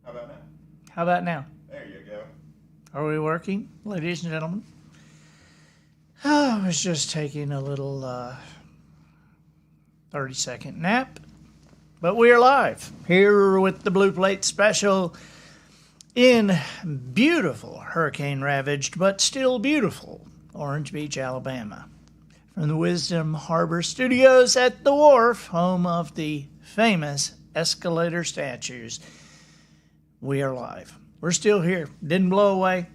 How about now? How about now? There you go. Are we working, ladies and gentlemen? I was just taking a little 30-second nap, but we are live here with the Blue Plate Special in beautiful hurricane-ravaged but still beautiful Orange Beach, Alabama. From the Wisdom Harbor Studios at the Wharf, home of the famous escalator statues, we are live. We're still here. Didn't blow away.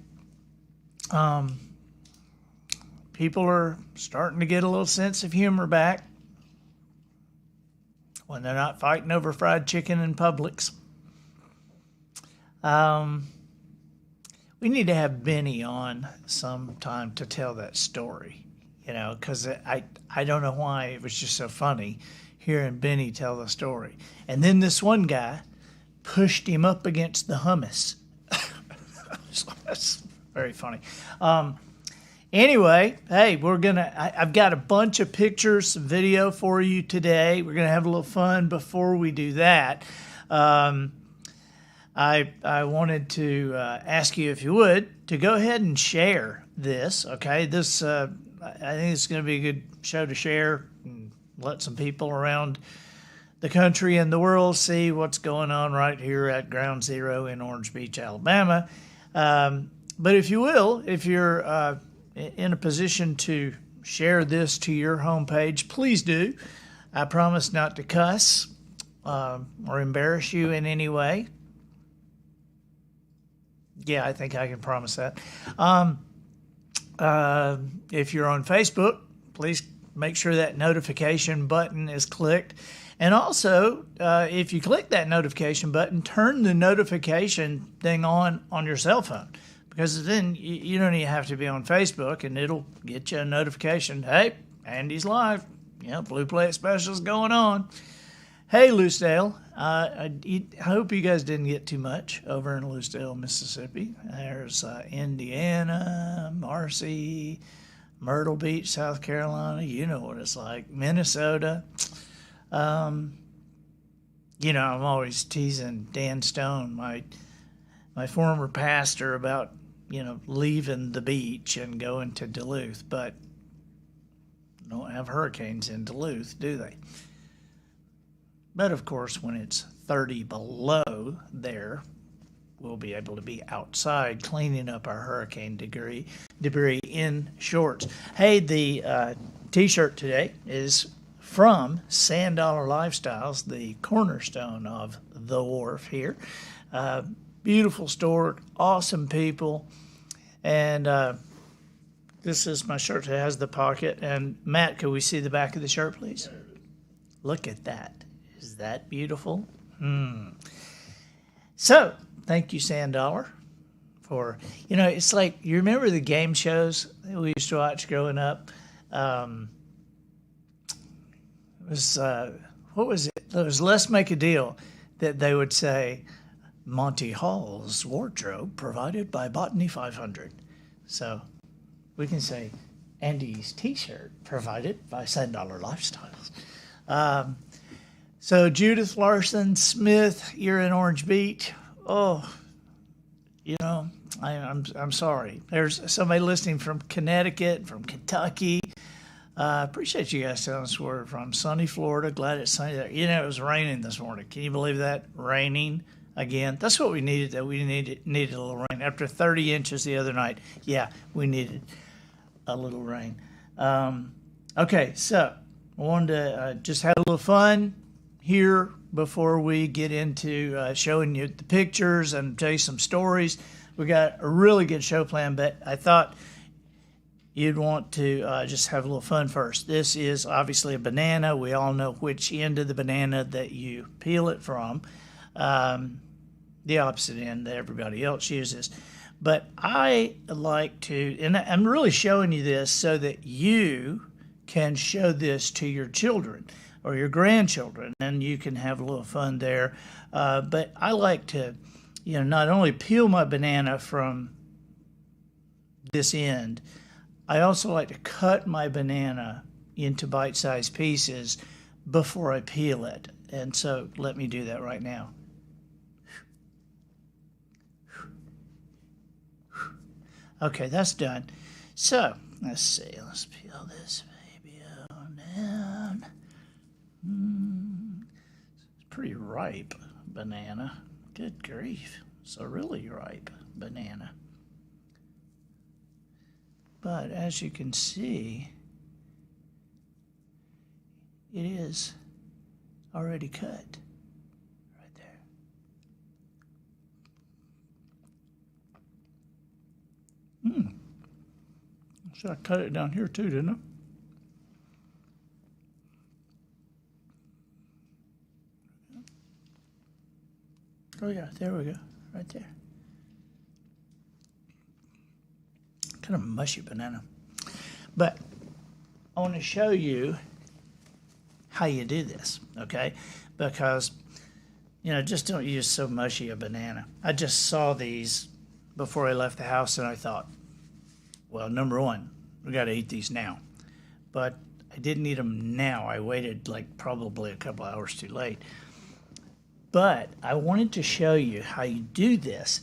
People are starting to get a little sense of humor back when they're not fighting over fried chicken in Publix. We need to have Benny on sometime to tell that story, because I don't know why it was just so funny hearing Benny tell the story. And then this one guy pushed him up against the hummus. So that's very funny. Anyway, hey, I've got a bunch of pictures, some video for you today. We're going to have a little fun before we do that. I wanted to ask you, if you would, to go ahead and share this, okay? This, I think it's going to be a good show to share and let some people around the country and the world see what's going on right here at Ground Zero in Orange Beach, Alabama. But if you will, if you're in a position to share this to your homepage, please do. I promise not to cuss or embarrass you in any way. Yeah, I think I can promise that. If you're on Facebook, please make sure that notification button is clicked. And also, if you click that notification button, turn the notification thing on your cell phone. Because then you don't even have to be on Facebook, and it'll get you a notification. Hey, Andy's live. Blue Plate Special's going on. Hey, Lucedale. I hope you guys didn't get too much over in Lucedale, Mississippi. There's Indiana, Marcy, Myrtle Beach, South Carolina. You know what it's like. Minnesota. I'm always teasing Dan Stone, my former pastor, about leaving the beach and going to Duluth, but don't have hurricanes in Duluth, do they? But of course, when it's 30 below there, we'll be able to be outside cleaning up our hurricane debris in shorts. Hey, the t-shirt today is from $100 Lifestyles, the cornerstone of the Wharf here. Beautiful store, awesome people. And this is my shirt that has the pocket. And Matt, could we see the back of the shirt, please? Look at that. Is that beautiful? So, thank you, $100, for, it's like, you remember the game shows that we used to watch growing up? What was it? It was Let's Make a Deal, that they would say, Monty Hall's wardrobe provided by Botany 500. So we can say Andy's t-shirt provided by $100 Lifestyles. So Judith Larson Smith, you're in Orange Beach. Oh, I'm sorry. There's somebody listening from Connecticut, from Kentucky. Appreciate you guys telling us where we're from. Sunny Florida. Glad it's sunny there. It was raining this morning. Can you believe that? Raining again. That's what we needed. That we needed a little rain. After 30 inches the other night, yeah, we needed a little rain. Okay, so I wanted to just have a little fun here before we get into showing you the pictures and tell you some stories. We got a really good show plan, but I thought you'd want to just have a little fun first. This is obviously a banana. We all know which end of the banana that you peel it from. The opposite end that everybody else uses. But I like to, and I'm really showing you this so that you can show this to your children or your grandchildren, and you can have a little fun there. But I like to, not only peel my banana from this end, I also like to cut my banana into bite-sized pieces before I peel it. And so let me do that right now. Okay, that's done. So, let's see. Let's peel this baby on down. It's pretty ripe banana. Good grief. It's a really ripe banana. But as you can see, it is already cut right there. So I cut it down here too, didn't I? Oh yeah, there we go, right there. Kind of mushy banana. But I want to show you how you do this, okay? Because, just don't use so mushy a banana. I just saw these before I left the house and I thought, well, number one, we got to eat these now. But I didn't eat them now. I waited probably a couple hours too late. But I wanted to show you how you do this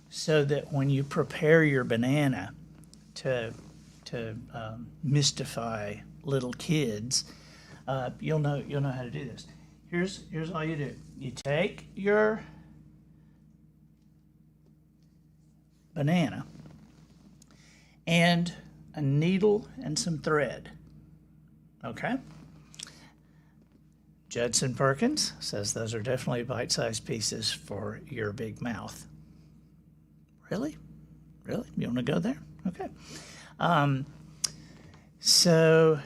so that when you prepare your banana to mystify little kids, you'll know how to do this. Here's all you do. You take your banana and a needle and some thread. Okay? Judson Perkins says those are definitely bite-sized pieces for your big mouth. Really? Really? You want to go there? Okay. So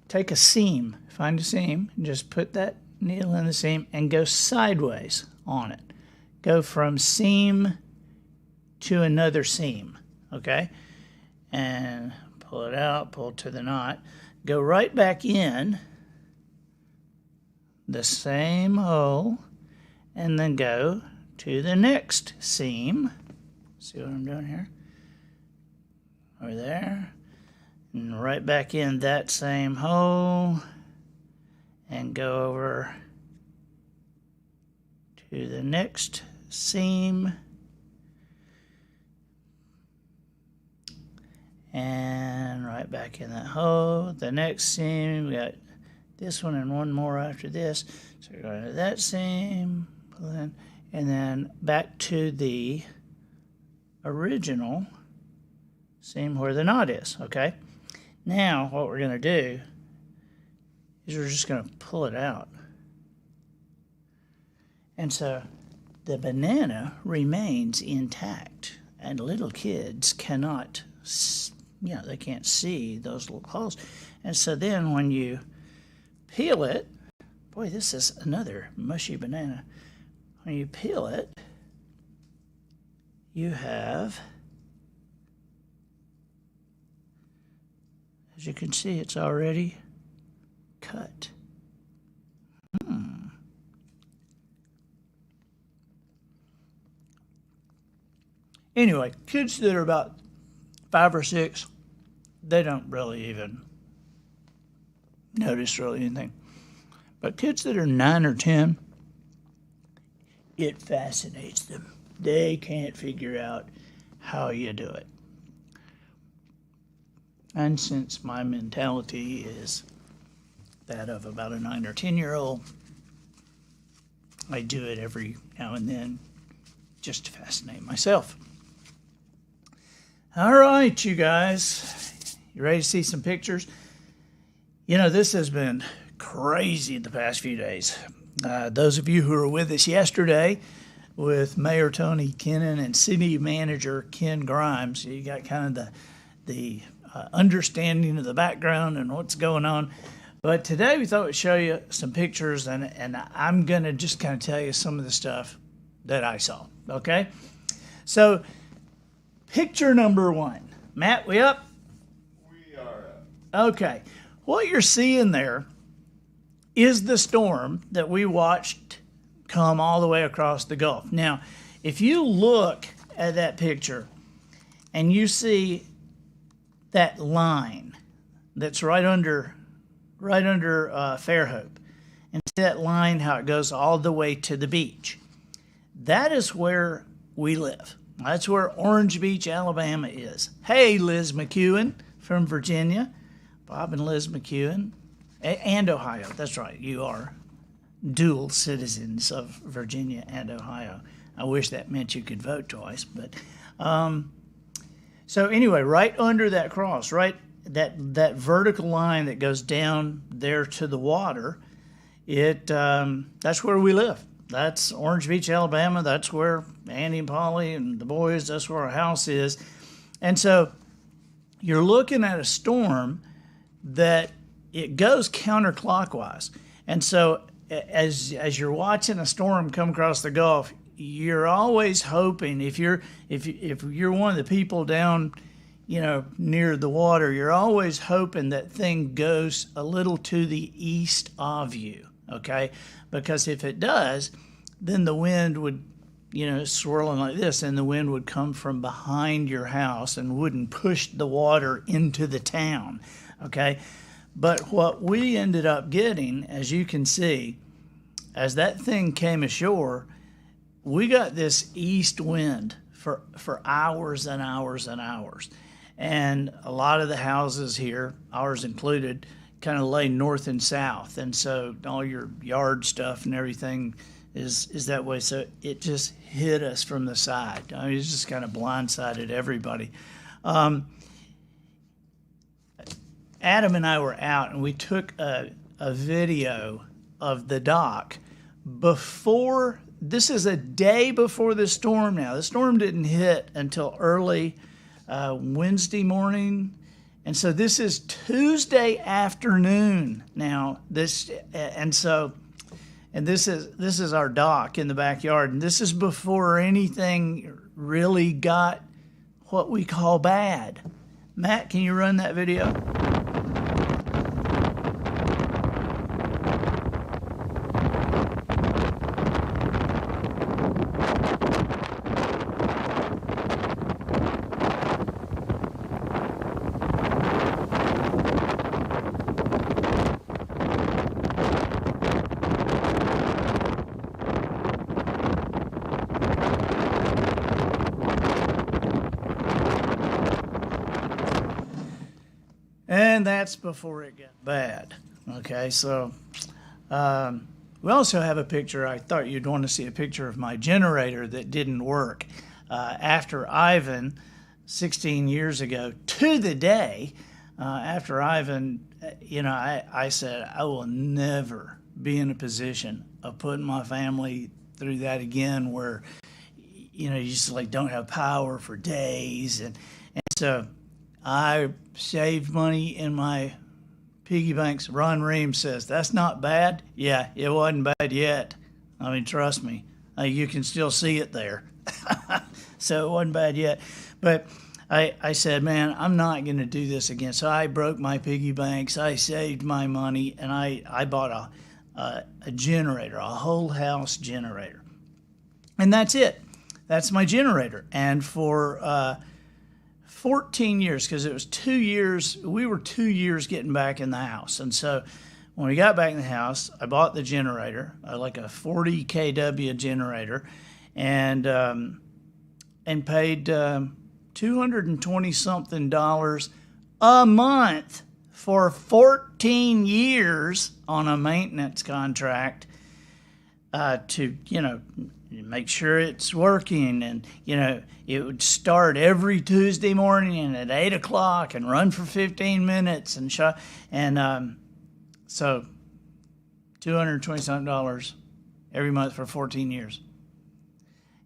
take a seam, find a seam, and just put that needle in the seam and go sideways on it. Go from seam to another seam, okay? And pull it out, pull it to the knot. Go right back in the same hole and then go to the next seam. See what I'm doing here? Over there. And right back in that same hole and go over to the next seam and right back in that hole. The next seam, we got this one and one more after this. So we're going to that seam, pull in, and then back to the original seam where the knot is, okay? Now what we're going to do is we're just going to pull it out. And so the banana remains intact, and little kids cannot, they can't see those little holes. And so then when you peel it, boy, this is another mushy banana. When you peel it, you have, as you can see, it's already cut. Anyway, kids that are about 5 or 6, they don't really even notice really anything. But kids that are 9 or 10, it fascinates them. They can't figure out how you do it. And since my mentality is that of about a 9 or 10-year-old, I do it every now and then just to fascinate myself. All right, you guys, you ready to see some pictures? This has been crazy the past few days. Those of you who were with us yesterday with Mayor Tony Kennan and City Manager Ken Grimes, you got kind of the understanding of the background and what's going on. But today we thought we'd show you some pictures, and I'm going to just kind of tell you some of the stuff that I saw, okay? So, picture number 1. Matt, we up? We are up. Okay. What you're seeing there is the storm that we watched come all the way across the Gulf. Now, if you look at that picture and you see that line that's right under Fairhope, and see that line, how it goes all the way to the beach, that is where we live, That's where Orange Beach, Alabama is. Hey, Liz McEwen from Virginia. Bob and Liz McEwen. And Ohio. That's right. You are dual citizens of Virginia and Ohio. I wish that meant you could vote twice. But so anyway, right under that cross, right, that vertical line that goes down there to the water, that's where we live. That's Orange Beach, Alabama. That's where Andy and Polly and the boys, that's where our house is. And so you're looking at a storm that it goes counterclockwise. And so as you're watching a storm come across the Gulf, you're always hoping, if you're one of the people down, near the water, you're always hoping that thing goes a little to the east of you, okay? Because if it does, then the wind would, swirling like this, and the wind would come from behind your house and wouldn't push the water into the town, okay? But what we ended up getting, as you can see, as that thing came ashore, we got this east wind for hours and hours and hours. And a lot of the houses here, ours included, kind of lay north and south. And so all your yard stuff and everything is that way. So it just hit us from the side. I mean, it just kind of blindsided everybody. Adam and I were out, and we took a video of the dock before. This is a day before the storm now. The storm didn't hit until early Wednesday morning. And so this is Tuesday afternoon now. This is our dock in the backyard. And this is before anything really got what we call bad. Matt, can you run that video? And that's before it got bad. Okay, so we also have a picture. I thought you'd want to see a picture of my generator that didn't work. After Ivan, 16 years ago, to the day, after Ivan, I said, I will never be in a position of putting my family through that again where, you just don't have power for days. And so I saved money in my piggy banks. Ron Ream says, that's not bad. Yeah, it wasn't bad yet. I mean, trust me, you can still see it there. So it wasn't bad yet. But I said, man, I'm not going to do this again. So I broke my piggy banks. I saved my money, and I bought a generator, a whole house generator. And that's it. That's my generator. And for 14 years, because it was 2 years, we were 2 years getting back in the house. And so when we got back in the house, I bought the generator, like a 40 kW generator, and paid $220-something a month for 14 years on a maintenance contract to, make sure it's working. And, it would start every Tuesday morning at 8 o'clock and run for 15 minutes and so $220-something every month for 14 years.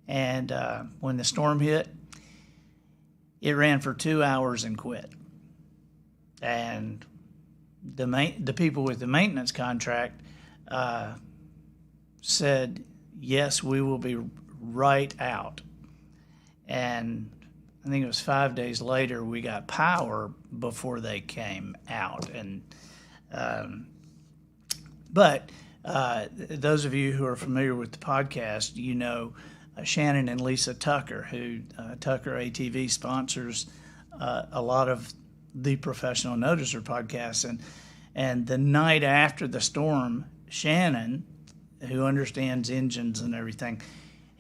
And when the storm hit, it ran for 2 hours and quit. And the people with the maintenance contract said, yes, we will be right out. And I think it was 5 days later we got power before they came out. And but those of you who are familiar with the podcast, Shannon and Lisa Tucker, who Tucker ATV sponsors a lot of the Professional Noticer podcasts. And the night after the storm, Shannon, who understands engines and everything,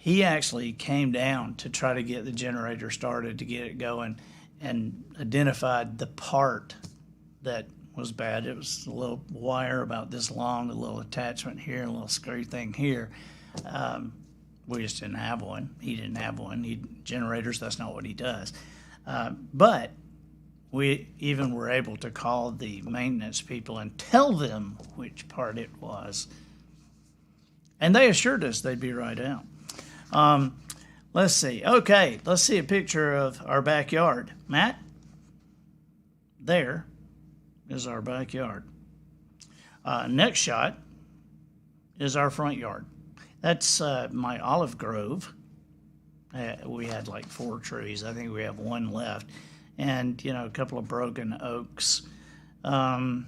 he actually came down to try to get the generator started to get it going, and identified the part that was bad. It was a little wire about this long, a little attachment here, a little screw thing here. We just didn't have one. He didn't have one. Generators, that's not what he does. But we even were able to call the maintenance people and tell them which part it was. And they assured us they'd be right out. Let's see. Okay, let's see a picture of our backyard. Matt? There is our backyard. Next shot is our front yard. That's my olive grove. We had like 4 trees. I think we have 1 left. And, a couple of broken oaks. But,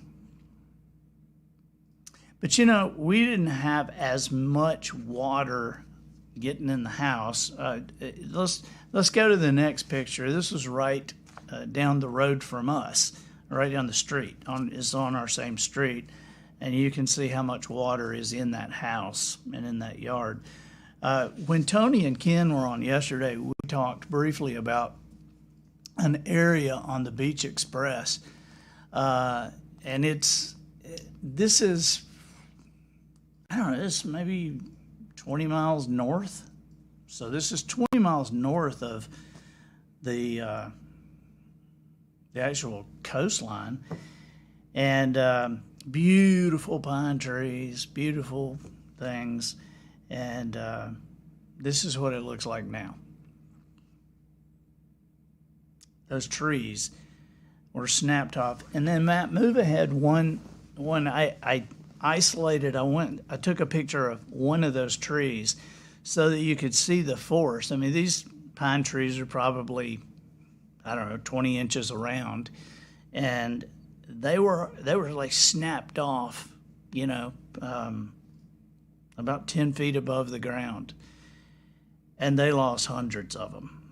we didn't have as much water getting in the house. Let's go to the next picture. This was right down the road from us, right down the street. It's on our same street. And you can see how much water is in that house and in that yard. When Tony and Ken were on yesterday, we talked briefly about an area on the Beach Express. And this is, I don't know, this is maybe 20 miles north. So this is 20 miles north of the actual coastline. And beautiful pine trees, beautiful things. And this is what it looks like now. Those trees were snapped off. And then, Matt, move ahead one I isolated. I took a picture of one of those trees so that you could see the forest. I mean, these pine trees are probably, 20 inches around, and they were like snapped off, about 10 feet above the ground, and they lost hundreds of them.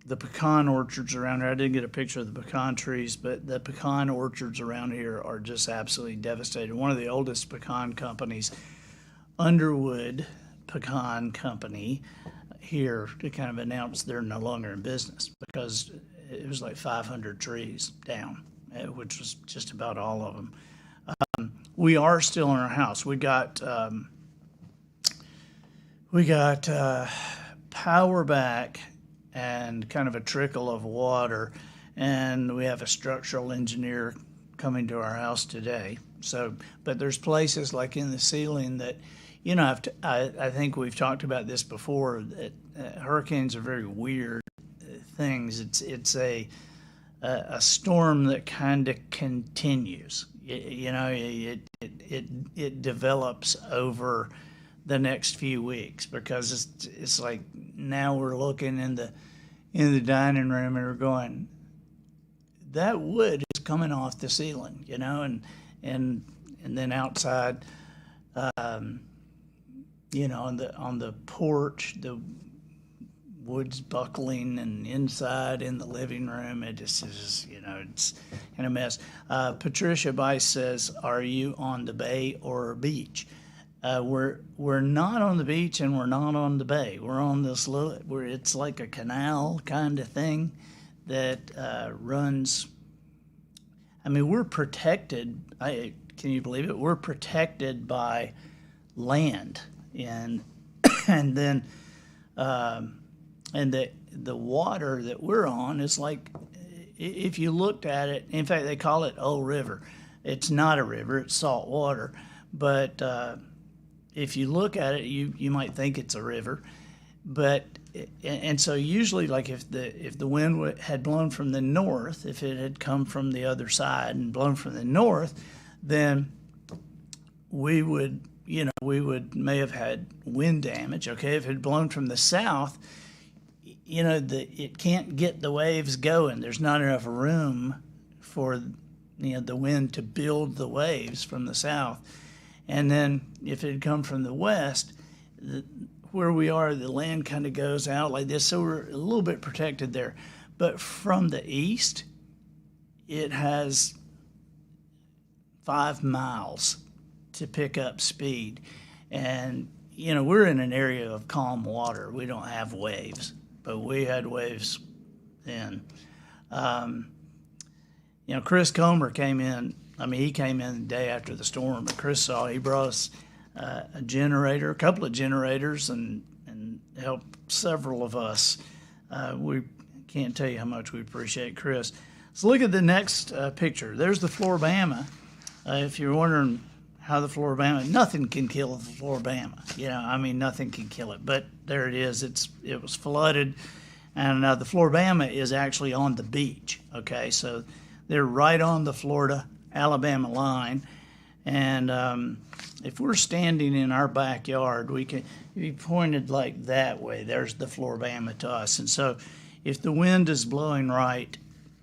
The pecan orchards around here, I didn't get a picture of the pecan trees, but the pecan orchards around here are just absolutely devastated. One of the oldest pecan companies, Underwood Pecan Company, here to kind of announce they're no longer in business because it was like 500 trees down, which was just about all of them. We are still in our house. We got power back and kind of a trickle of water, and we have a structural engineer coming to our house today. So, but there's places like in the ceiling that, I think we've talked about this before, that hurricanes are very weird things. It's a storm that kind of continues. It develops over the next few weeks, because it's like now we're looking in the dining room and we're going, that wood is coming off the ceiling, and then outside, on the porch, the wood's buckling, and inside in the living room, it just is, it's kind of a mess. Patricia Bice says, are you on the bay or beach? We're not on the beach, and we're not on the bay. We're on this it's like a canal kind of thing that runs. I mean, we're protected. Can you believe it? We're protected by land, and then the water that we're on is like, if you looked at it. In fact, they call it Old River. It's not a river; it's salt water, but if you look at it, you might think it's a river, and so usually, like if the wind had blown from the north, if it had come from the other side and blown from the north, then we may have had wind damage. Okay, if it had blown from the south, it can't get the waves going. There's not enough room for the wind to build the waves from the south. And then if it had come from the west, where we are, the land kind of goes out like this, so we're a little bit protected there. But from the east, it has 5 miles to pick up speed. And, we're in an area of calm water. We don't have waves, but we had waves then. Chris Comer came in. I mean, he came in the day after the storm, but he brought us a couple of generators, and helped several of us. We can't tell you how much we appreciate Chris. So look at the next picture. There's the Floribama. If you're wondering how the Floribama, nothing can kill the Floribama. Nothing can kill it. But there it is. It was flooded, and the Floribama is actually on the beach. Okay, so they're right on the Florida-Alabama line, and if we're standing in our backyard, we can be pointed like that way. There's the Floribama to us, and so if the wind is blowing right,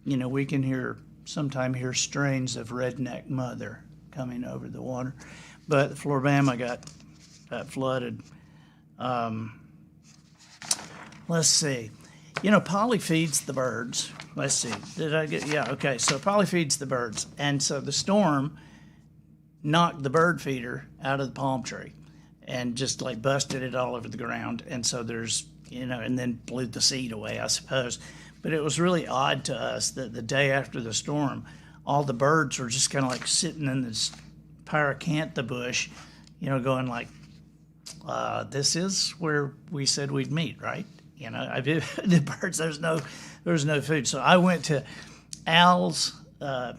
we can sometimes hear strains of Redneck Mother coming over the water. But the Floribama got flooded. Let's see. Polly feeds the birds. Let's see. Okay. So Polly feeds the birds. And so the storm knocked the bird feeder out of the palm tree and just like busted it all over the ground. And so there's, and then blew the seed away, I suppose. But it was really odd to us that the day after the storm, all the birds were just kind of like sitting in this pyracantha bush, going like, this is where we said we'd meet, right? The birds, there was no food. So I went to Al's. It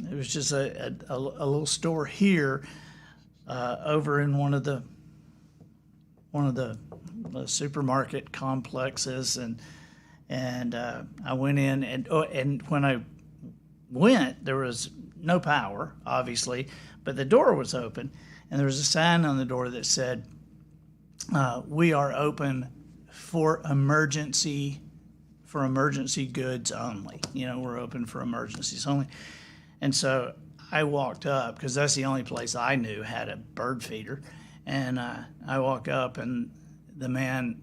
was just a little store here, over in one of the supermarket complexes, and I went in, and when I went, there was no power, obviously, but the door was open, and there was a sign on the door that said, "We are open for emergency goods only." We're open for emergencies only. And so I walked up, because that's the only place I knew had a bird feeder, and I walk up, and the man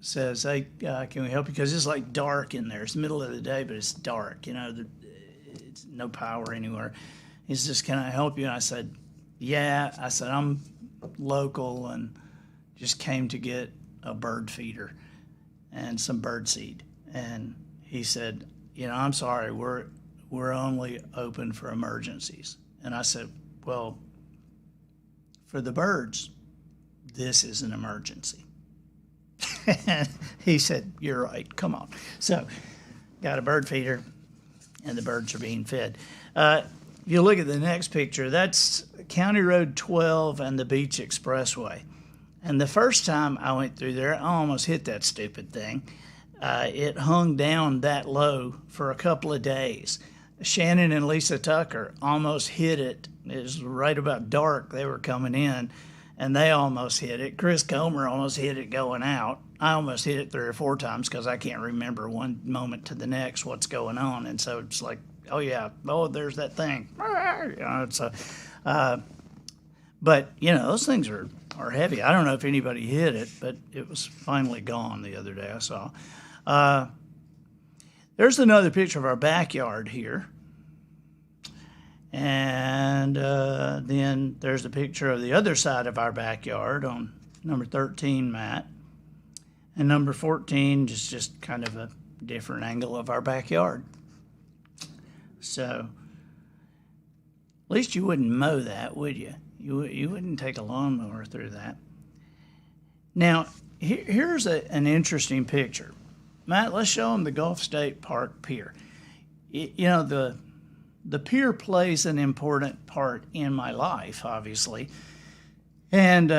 says, "Hey, can we help you?" Because it's like dark in there. It's the middle of the day, but it's dark. It's no power anywhere. He says, "Can I help you?" And I said, "Yeah." I said, "I'm local and just came to get a bird feeder and some bird seed." And he said, "I'm sorry, we're only open for emergencies." And I said, "Well, for the birds, this is an emergency." He said, "You're right, come on." So got a bird feeder, and the birds are being fed. If you look at the next picture, that's County Road 12 and the Beach Expressway. And the first time I went through there, I almost hit that stupid thing. It hung down that low for a couple of days. Shannon and Lisa Tucker almost hit it. It was right about dark. They were coming in, and they almost hit it. Chris Comer almost hit it going out. I almost hit it 3 or 4 times because I can't remember one moment to the next what's going on. And so it's like, oh, yeah, there's that thing. But, those things are heavy. I don't know if anybody hit it, but it was finally gone the other day I saw. There's another picture of our backyard here. And then there's a picture of the other side of our backyard on number 13, Matt. And number 14 is just kind of a different angle of our backyard. So at least you wouldn't mow that, would you? You wouldn't take a lawnmower through that. Now, here's an interesting picture. Matt, let's show them the Gulf State Park Pier. The pier plays an important part in my life, obviously. And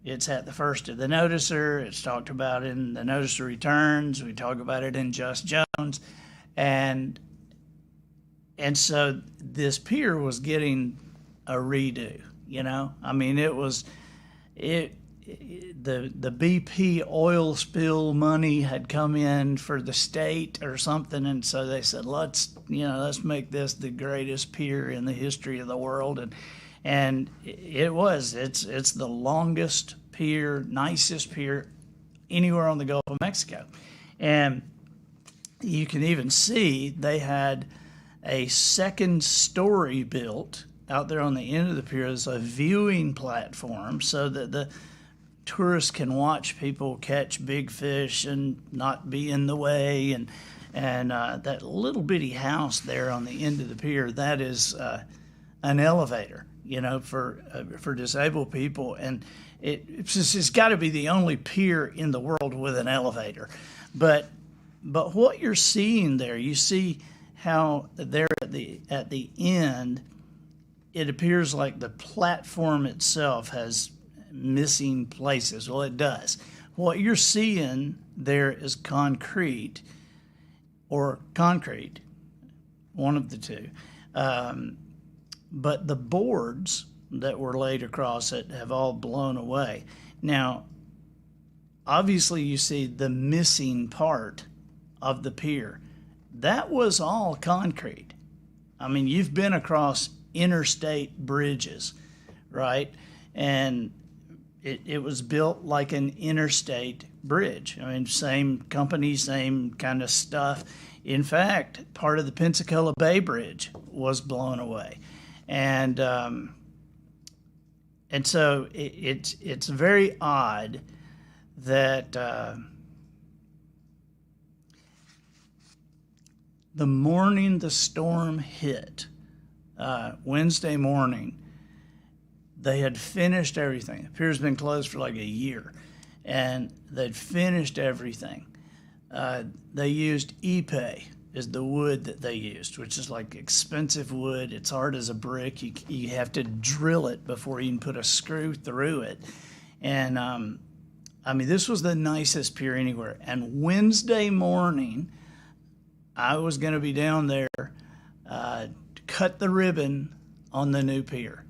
it's at the first of the Noticer. It's talked about in the Noticer Returns. We talk about it in Just Jones. And so this pier was getting a redo, the BP oil spill money had come in for the state or something, and so they said, let's make this the greatest pier in the history of the world, and it's the longest pier, nicest pier anywhere on the Gulf of Mexico. And you can even see they had a second story built out there on the end of the pier as a viewing platform so that the tourists can watch people catch big fish and not be in the way. And that little bitty house there on the end of the pier, that is an elevator, for disabled people. And it's got to be the only pier in the world with an elevator. But what you're seeing there, you see how there at the end, it appears like the platform itself has missing places. Well, it does. What you're seeing there is concrete, one of the two. But the boards that were laid across it have all blown away. Now, obviously you see the missing part of the pier. That was all concrete. I mean, you've been across interstate bridges, right? And it was built like an interstate bridge. I mean, same company, same kind of stuff. In fact, part of the Pensacola Bay Bridge was blown away. And so it's very odd that the morning the storm hit, Wednesday morning, they had finished everything. The pier's been closed for like a year, and they'd finished everything. They used epay is the wood that they used, which is like expensive wood. It's hard as a brick. You have to drill it before you can put a screw through it. And I mean, this was the nicest pier anywhere. And Wednesday morning, I was going to be down there to cut the ribbon on the new pier.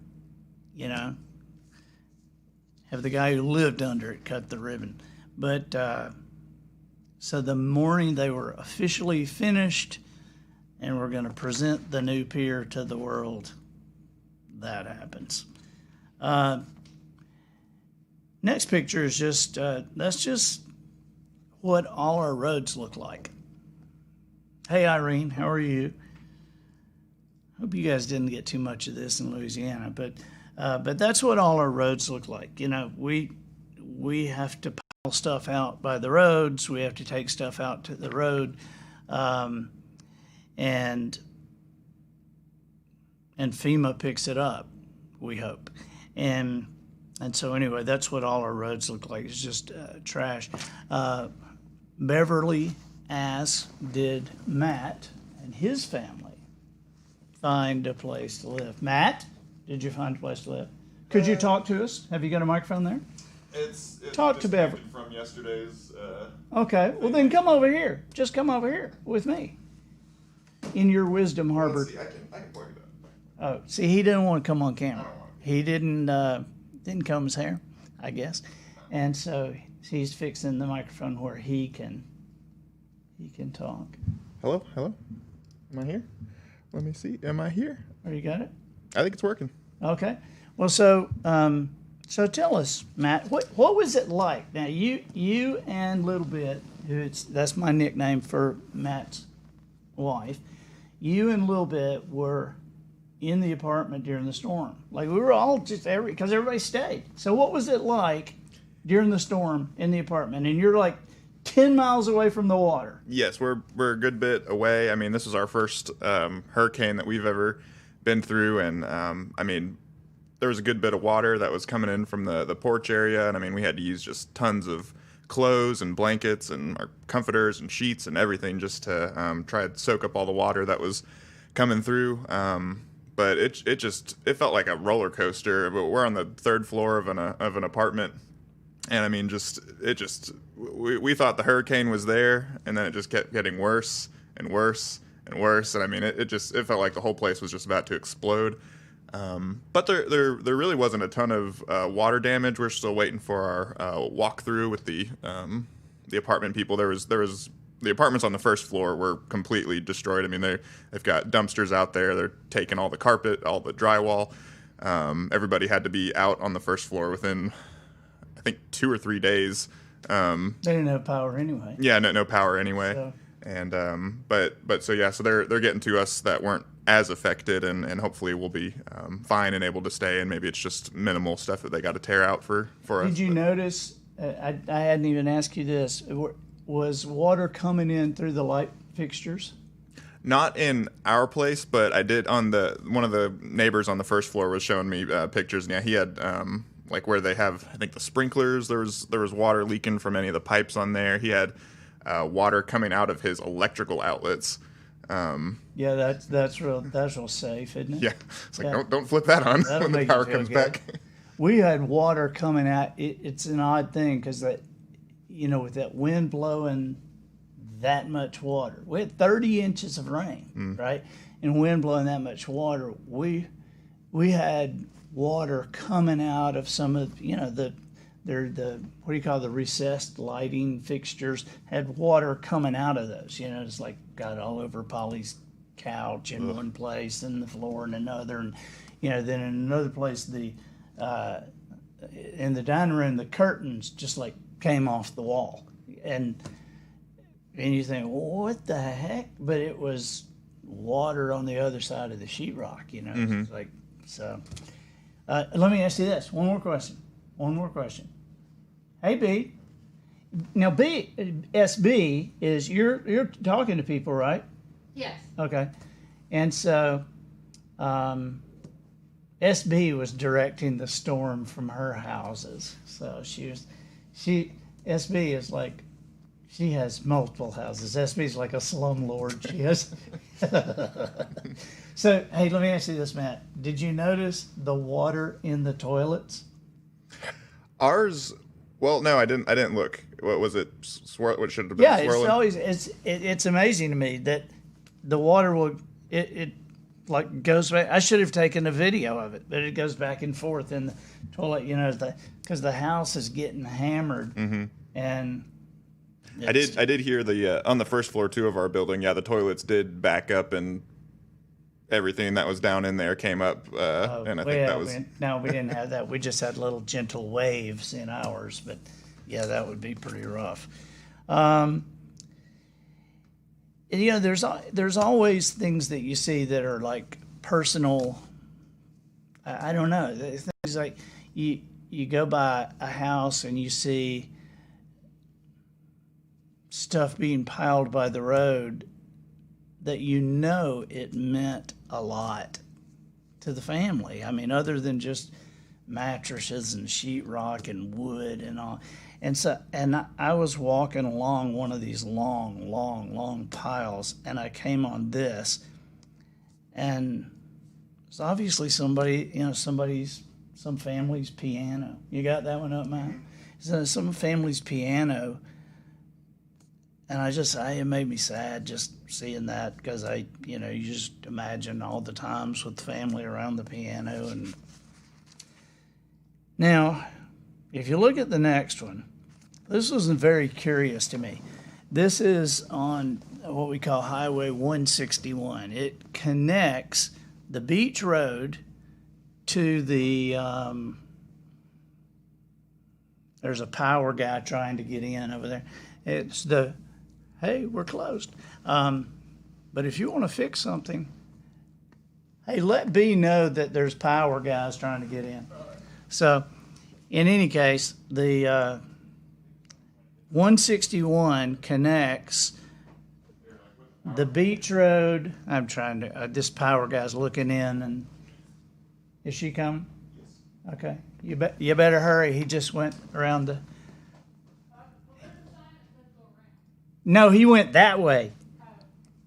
Have the guy who lived under it cut the ribbon. But so the morning they were officially finished and we're going to present the new pier to the world, that happens. Next picture is just, that's just what all our roads look like. Hey, Irene, how are you? Hope you guys didn't get too much of this in Louisiana, but that's what all our roads look like. We have to pile stuff out by the roads. We have to take stuff out to the road, and FEMA picks it up, we hope. And so anyway, that's what all our roads look like. It's just trash. Beverly, as did Matt and his family, find a place to live. Matt, did you find a place to live? Could you talk to us? Have you got a microphone there? It's talk to Beverly from yesterday's. Okay, well then come over here. Just come over here with me. In your Wisdom Harbor. Let's see, I can point it Oh, up. see, he didn't want to come on camera. I don't want to. He didn't comb his hair, I guess, and so he's fixing the microphone where he can talk. Hello? Am I here? Let me see. Am I here? Oh, you got it? I think it's working. Okay. Well, so tell us, Matt, what was it like? Now, you and Little Bit, that's my nickname for Matt's wife. You and Little Bit were in the apartment during the storm. Like, we were all just because everybody stayed. So what was it like during the storm in the apartment? And you're like 10 miles away from the water. Yes, we're a good bit away. I mean, this is our first hurricane that we've ever been through, and I mean, there was a good bit of water that was coming in from the porch area, and I mean, we had to use just tons of clothes and blankets and our comforters and sheets and everything just to try to soak up all the water that was coming through. But it felt like a roller coaster. But we're on the third floor of an apartment, and I mean, we thought the hurricane was there, and then it just kept getting worse and worse and worse. And I mean, it felt like the whole place was just about to explode. But there really wasn't a ton of water damage. We're still waiting for our walkthrough with the apartment people. There was the apartments on the first floor were completely destroyed. I mean, they've got dumpsters out there. They're taking all the carpet, all the drywall. Everybody had to be out on the first floor within, I think, 2 or 3 days. They didn't have power anyway. Yeah, no power anyway. So. And so they're getting to us that weren't as affected, and hopefully we'll be fine and able to stay. And maybe it's just minimal stuff that they got to tear out for us. Did you notice? I hadn't even asked you this. Was water coming in through the light fixtures? Not in our place, but I did on one of the neighbors on the first floor was showing me pictures, and yeah, he had like where they have, I think, the sprinklers. There was water leaking from any of the pipes on there. He had water coming out of his electrical outlets. Yeah, that's real safe, isn't it? Yeah, it's like don't flip that on That'll when the make you power feel comes good. back. We had water coming out. It's an odd thing because that, with that wind blowing that much water, we had 30 inches of rain, right? And wind blowing that much water, we had water coming out of some of the what do you call the recessed lighting fixtures, had water coming out of those. It's like got all over Polly's couch in one place and the floor in another, and then in another place in the dining room the curtains just like came off the wall, and you think, well, what the heck? But it was water on the other side of the sheetrock, It's like so. Let me ask you this: one more question. Hey, B. Now, SB is you're talking to people, right? Yes. Okay, and so SB was directing the storm from her houses. So SB is like, she has multiple houses. SB is like a slumlord. She has. So, hey, let me ask you this, Matt. Did you notice the water in the toilets? Ours, well, no, I didn't look. What was it? What should have been Yeah, swirling? it's amazing to me that the water will it like goes back. I should have taken a video of it, but it goes back and forth in the toilet. Because the house is getting hammered, and I did hear the on the first floor too of our building. Yeah, the toilets did back up, and everything that was down in there came up. And I think that was no, we didn't have that. We just had little gentle waves in ours, but yeah, that would be pretty rough. There's always things that you see that are like personal. I don't know. Things like you go by a house and you see stuff being piled by the road that it meant a lot to the family. I mean, other than just mattresses and sheetrock and wood and all. And I was walking along one of these long piles, and I came on this, and it's obviously some family's piano. You got that one up, Matt? So some family's piano, and it made me sad just seeing that, because you just imagine all the times with family around the piano. And now, if you look at the next one, this was very curious to me. This is on what we call Highway 161. It connects the beach road to the, there's a power guy trying to get in over there. It's hey, we're closed. But if you want to fix something, hey, let B know that there's power guys trying to get in. So, in any case, the 161 connects the beach road. I'm trying to, this power guy's looking in, and is she coming? Yes. Okay. You better hurry. He just went around the. No, he went that way.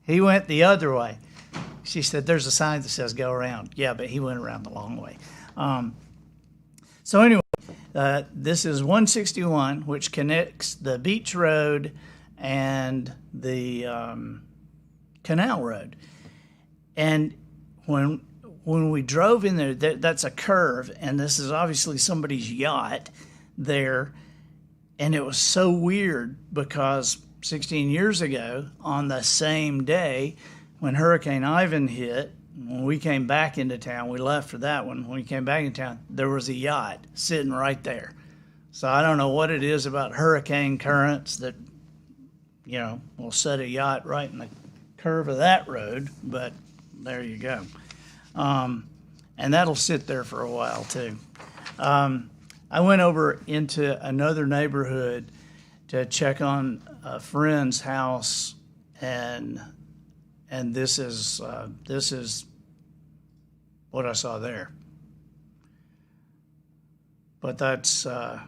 He went the other way. She said, there's a sign that says go around. Yeah, but he went around the long way. So anyway, this is 161, which connects the beach road and the canal road. And when we drove in there, that's a curve, and this is obviously somebody's yacht there. And it was so weird because 16 years ago, on the same day when Hurricane Ivan hit, when we came back into town, we left for that one. When we came back into town, there was a yacht sitting right there. So I don't know what it is about hurricane currents that, will set a yacht right in the curve of that road, but there you go. And that'll sit there for a while too. I went over into another neighborhood to check on a friend's house, and this is what I saw there. But that's and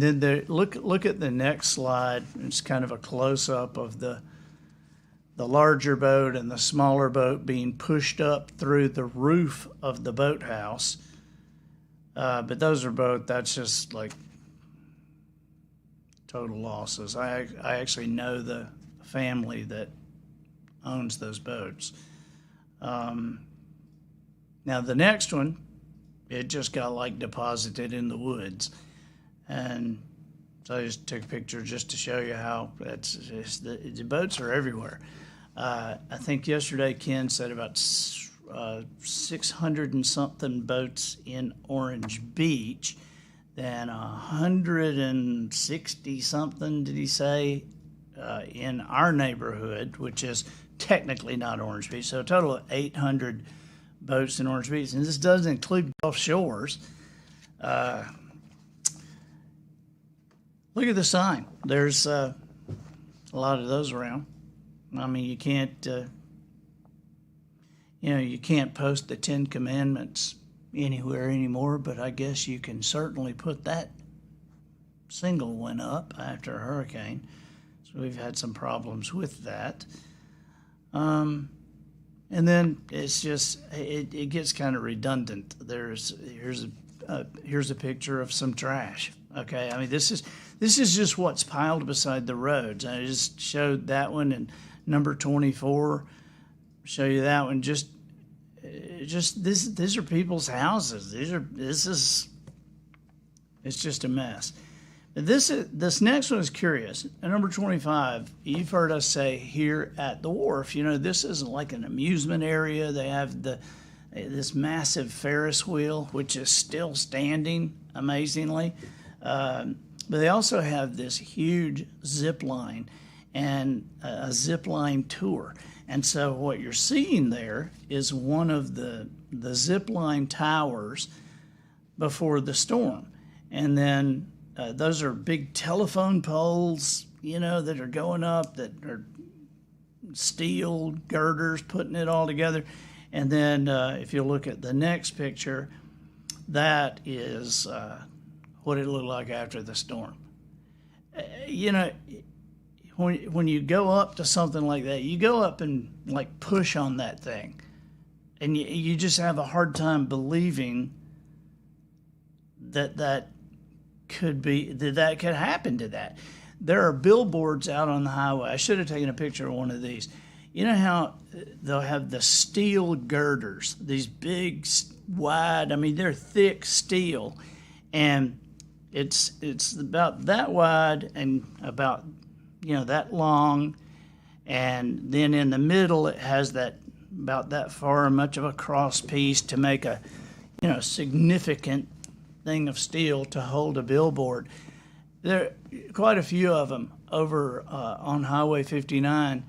then look at the next slide. It's kind of a close up of the larger boat and the smaller boat being pushed up through the roof of the boathouse. But those are both, that's just like total losses. I actually know the family that owns those boats. Now the next one, it just got like deposited in the woods. And so I just took a picture just to show you how the boats are everywhere. I think yesterday Ken said about 600 and something boats in Orange Beach, then 160 something, did he say, in our neighborhood, which is technically not Orange Beach. So a total of 800 boats in Orange Beach. And this doesn't include Gulf Shores. Look at the sign. There's a lot of those around. I mean, you can't, you can't post the 10 Commandments anywhere anymore, but I guess you can certainly put that single one up after a hurricane. So we've had some problems with that. And then it's just, it gets kind of redundant. Here's a picture of some trash. Okay, I mean, this is just what's piled beside the roads. I just showed that one, and number 24, show you that one. Just these are people's houses. It's just a mess. This next one is curious. At number 25, you've heard us say here at the wharf, this isn't like an amusement area. They have this massive Ferris wheel, which is still standing, amazingly. But they also have this huge zip line and a zip line tour. And so what you're seeing there is one of the zip line towers before the storm. And then those are big telephone poles, that are going up, that are steel girders putting it all together. And then if you look at the next picture, that is what it looked like after the storm. When you go up to something like that, you go up and like push on that thing, and you just have a hard time believing that could happen to that. There are billboards out on the highway. I should have taken a picture of one of these. You know how they'll have the steel girders, these big, wide, they're thick steel, and it's about that wide and about, that long, and then in the middle it has that about that far much of a cross piece to make a, significant thing of steel to hold a billboard. There are quite a few of them over on Highway 59,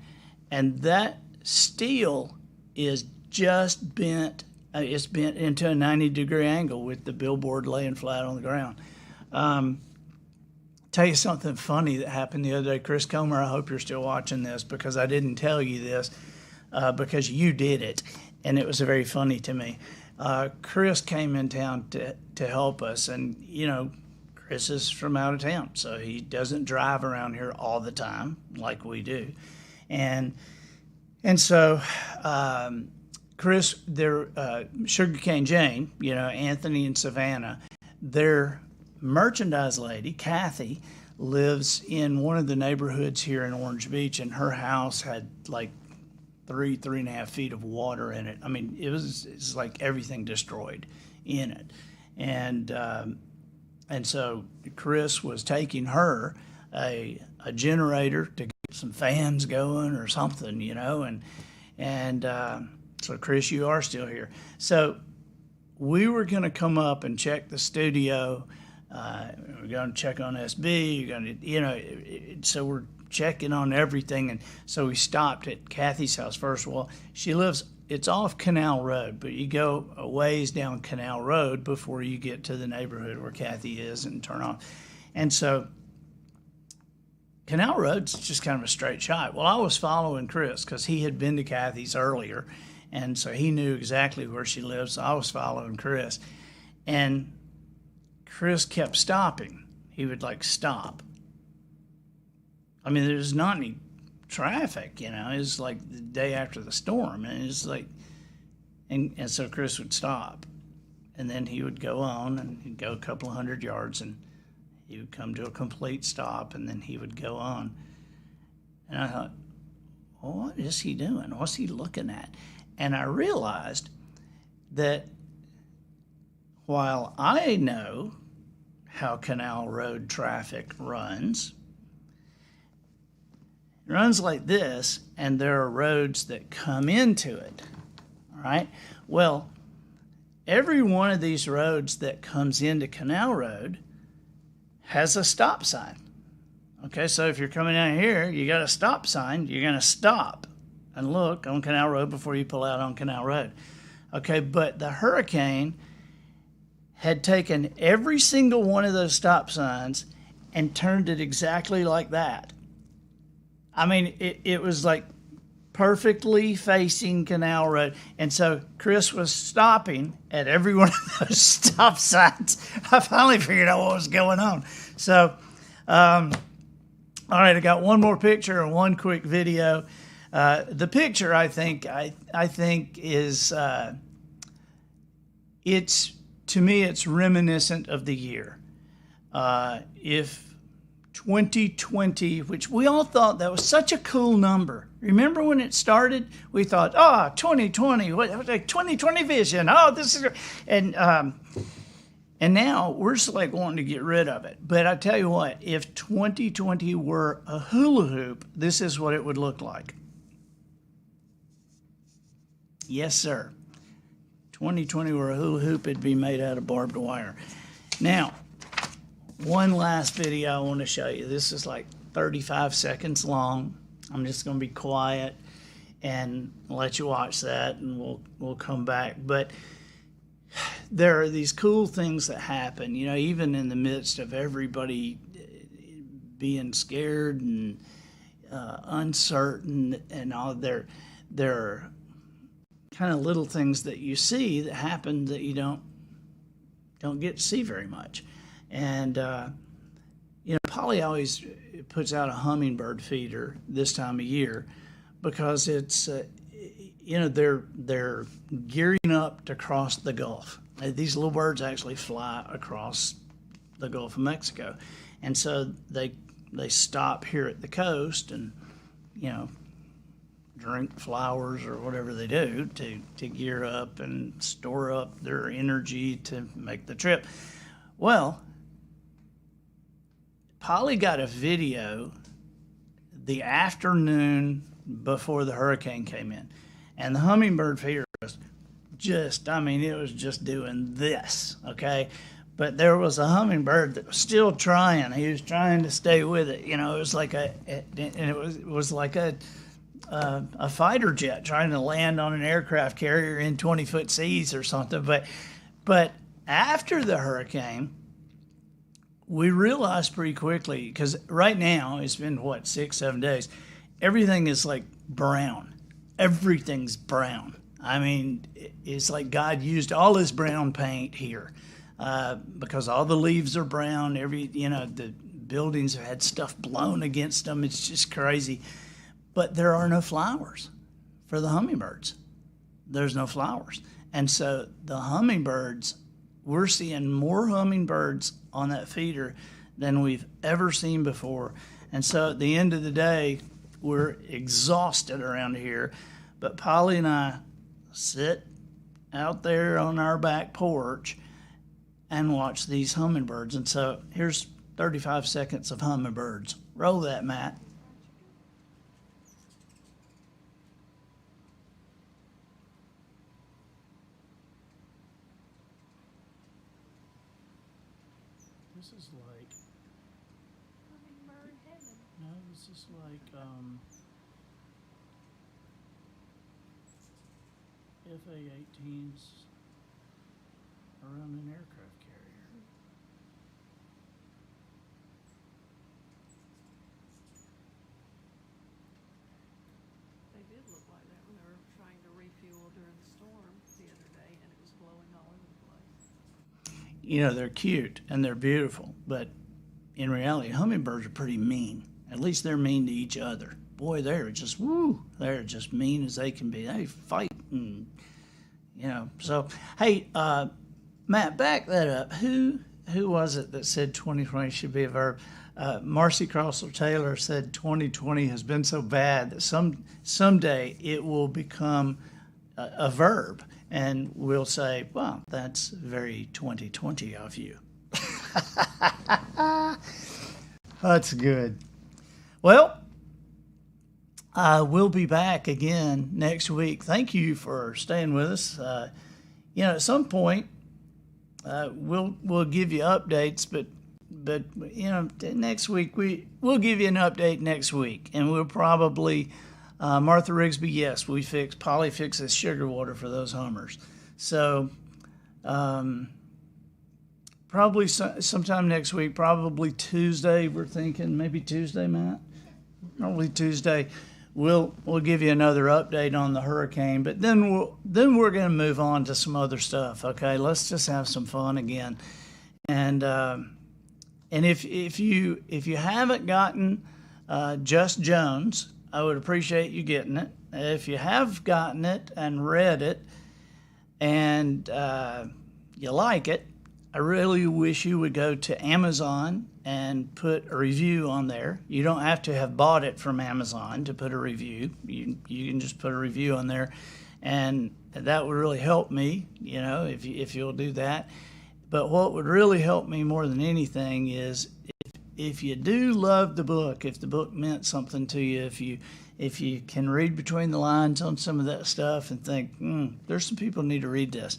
and that steel is just bent. It's bent into a 90-degree angle with the billboard laying flat on the ground. Tell you something funny that happened the other day. Chris Comer, I hope you're still watching this, because I didn't tell you this because you did it, and it was very funny to me. Chris came in town to help us, and, Chris is from out of town, so he doesn't drive around here all the time like we do. And so Chris, Sugarcane Jane, Anthony and Savannah, their merchandise lady, Kathy, lives in one of the neighborhoods here in Orange Beach, and her house had like 3.5 feet of water in it. It's like everything destroyed in it. And so Chris was taking her a generator to get some fans going or something, and so Chris, you are still here. So we were going to come up and check the studio We're going to check on SB. You're going to, so we're checking on everything. And so we stopped at Kathy's house first. Well, she lives, it's off Canal Road, but you go a ways down Canal Road before you get to the neighborhood where Kathy is and turn off. And so Canal Road's just kind of a straight shot. Well, I was following Chris because he had been to Kathy's earlier, and so he knew exactly where she lives. So I was following Chris, and Chris kept stopping. He would stop. I mean, there's not any traffic, It's like the day after the storm, and it's like, and so Chris would stop, and then he would go on, and he'd go a couple of 100 yards, and he would come to a complete stop, and then he would go on. And I thought, well, what is he doing? What's he looking at? And I realized that while I know how Canal Road traffic runs, it runs like this, and there are roads that come into it, all right? Well, every one of these roads that comes into Canal Road has a stop sign. Okay, so if you're coming down here, you got a stop sign, you're going to stop and look on Canal Road before you pull out on Canal Road. Okay, but the hurricane had taken every single one of those stop signs and turned it exactly like that. I mean, it was like perfectly facing Canal Road. And so Chris was stopping at every one of those stop signs. I finally figured out what was going on. So, all right, I got one more picture and one quick video. The picture, I think is, to me, it's reminiscent of the year. If 2020, which we all thought that was such a cool number. Remember when it started? We thought, 2020, what 2020 vision. Oh, this is, and now we're just wanting to get rid of it. But I tell you what, if 2020 were a hula hoop, this is what it would look like. Yes, sir. 2020 were a hula hoop, it'd be made out of barbed wire. Now, one last video I want to show you. This is 35 seconds long. I'm just going to be quiet and let you watch that, and we'll come back. But there are these cool things that happen, even in the midst of everybody being scared and uncertain and all. There are kind of little things that you see that happen that you don't get to see very much. And, Polly always puts out a hummingbird feeder this time of year because it's, they're gearing up to cross the Gulf. These little birds actually fly across the Gulf of Mexico. And so they stop here at the coast and, drink flowers or whatever they do to gear up and store up their energy to make the trip. Well, Polly got a video the afternoon before the hurricane came in, and the hummingbird feeder was it was just doing this, okay? But there was a hummingbird that was still trying. He was trying to stay with it. It was like it was like a fighter jet trying to land on an aircraft carrier in 20-foot seas or something. But after the hurricane, we realized pretty quickly, because right now it's been 6-7 days, everything is brown. Everything's brown. I mean, it's like God used all his brown paint here, because all the leaves are brown. The buildings have had stuff blown against them. It's just crazy. But there are no flowers for the hummingbirds. There's no flowers. And so the hummingbirds, we're seeing more hummingbirds on that feeder than we've ever seen before. And so at the end of the day, we're exhausted around here. But Polly and I sit out there on our back porch and watch these hummingbirds. And so here's 35 seconds of hummingbirds. Roll that, Matt. This is like, Hummingbird heaven. no, this is like, FA-18s around an aircraft carrier. They did look like that when they were trying to refuel during the storm the other day, and it was blowing all over the place. You know, they're cute and they're beautiful, but in reality, hummingbirds are pretty mean. At least they're mean to each other. Boy, they're just, they're just mean as they can be. They fight and, you know. So, hey, Matt, back that up. Who was it that said 2020 should be a verb? Marcy Crossler Taylor said 2020 has been so bad that someday it will become a verb. And we'll say, well, that's very 2020 of you. That's good. Well, we'll be back again next week. Thank you for staying with us. You know, at some point, we'll give you updates, but you know, next week we'll give you an update next week, and we'll probably Martha Rigsby. Yes, Polly fixes sugar water for those hummers. So probably sometime next week, probably Tuesday. We're thinking maybe Tuesday, Matt. Probably Tuesday. We'll give you another update on the hurricane, but then we're going to move on to some other stuff. Okay, let's just have some fun again, and if you haven't gotten Just Jones, I would appreciate you getting it. If you have gotten it and read it, and you like it, I really wish you would go to Amazon and put a review on there. You don't have to have bought it from Amazon to put a review. You can just put a review on there, and that would really help me, you know, if you'll do that. But what would really help me more than anything is if you do love the book, if the book meant something to you, if you can read between the lines on some of that stuff and think, there's some people who need to read this.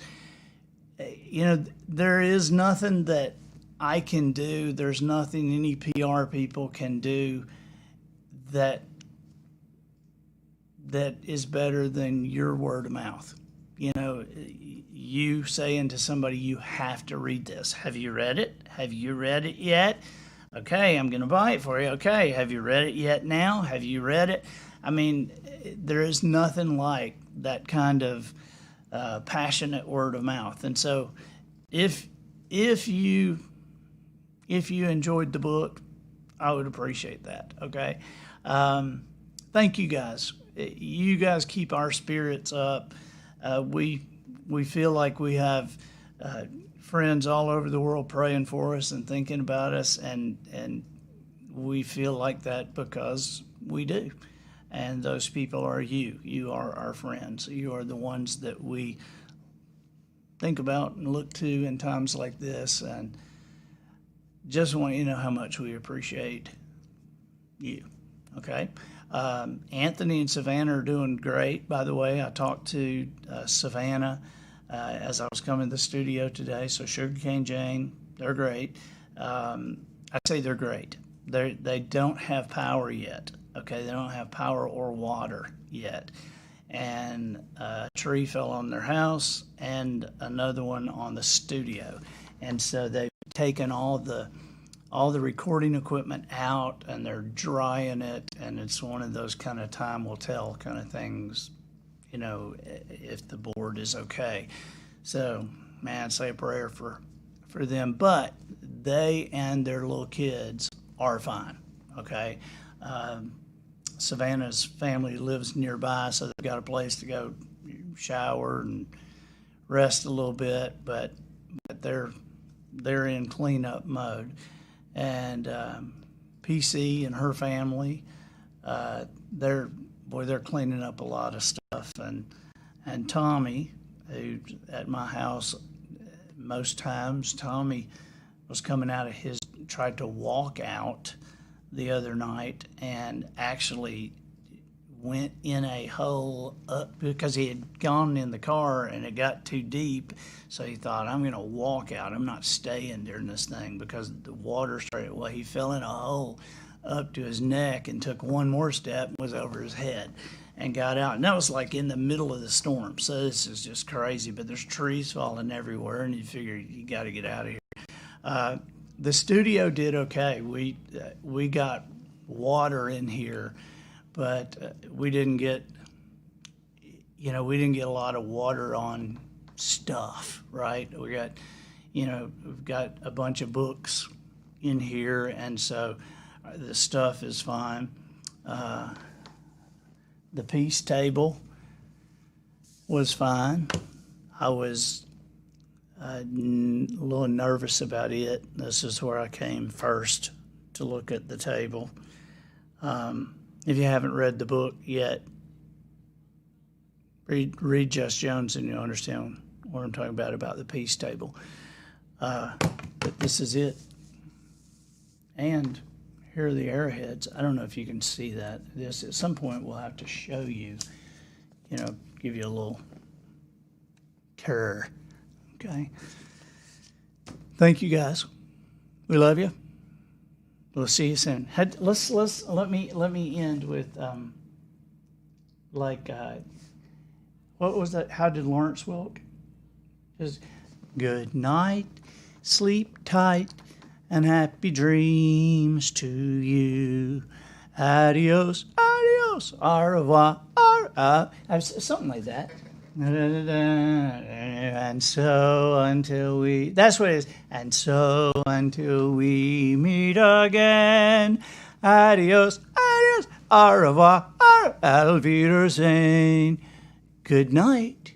You know, there is nothing that I can do. There's nothing any PR people can do that is better than your word of mouth. You know, you saying to somebody, you have to read this. Have you read it? Have you read it yet? Okay, I'm going to buy it for you. Okay, have you read it yet now? Have you read it? I mean, there is nothing like that kind of passionate word of mouth. And so if you enjoyed the book, I would appreciate that. Okay. Thank you guys. You guys keep our spirits up. We feel like we have friends all over the world praying for us and thinking about us, and we feel like that because we do. And those people are you. You are our friends. You are the ones that we think about and look to in times like this. And just want you to know how much we appreciate you. Okay? Anthony and Savannah are doing great. By the way, I talked to Savannah as I was coming to the studio today. So Sugarcane Jane, they're great. I say they're great. They don't have power yet. Okay, they don't have power or water yet. And a tree fell on their house and another one on the studio. And so they've taken all the recording equipment out and they're drying it, and it's one of those kind of time will tell kind of things, you know, if the board is okay. So, man, say a prayer for them. But they and their little kids are fine, okay? Savannah's family lives nearby, so they've got a place to go shower and rest a little bit, but they're in cleanup mode. And PC and her family, they're cleaning up a lot of stuff. And Tommy, who's at my house most times, Tommy was coming out of tried to walk out the other night and actually went in a hole up because he had gone in the car and it got too deep. So he thought, I'm going to walk out. I'm not staying during this thing because the water started. Well, he fell in a hole up to his neck and took one more step and was over his head and got out. And that was like in the middle of the storm. So this is just crazy. But there's trees falling everywhere, and you figure you got to get out of here. The studio did okay. We got water in here, but we didn't get a lot of water on stuff, right? We've got a bunch of books in here, and so the stuff is fine. The peace table was fine. I was a little nervous about it. This is where I came first to look at the table. If you haven't read the book yet, read Just Jones and you'll understand what I'm talking about the peace table. But this is it. And here are the arrowheads. I don't know if you can see that. This at some point we'll have to show you, give you a little tour. Okay. Thank you guys. We love you. We'll see you soon. Let me end with what was that? How did Lawrence Welk? Just good night, sleep tight, and happy dreams to you. Adios, adios, au revoir, something like that. And so until we, that's what it is. And so until we meet again, adios, adios, au revoir, auf Wiedersehen. Good night.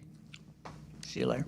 See you later.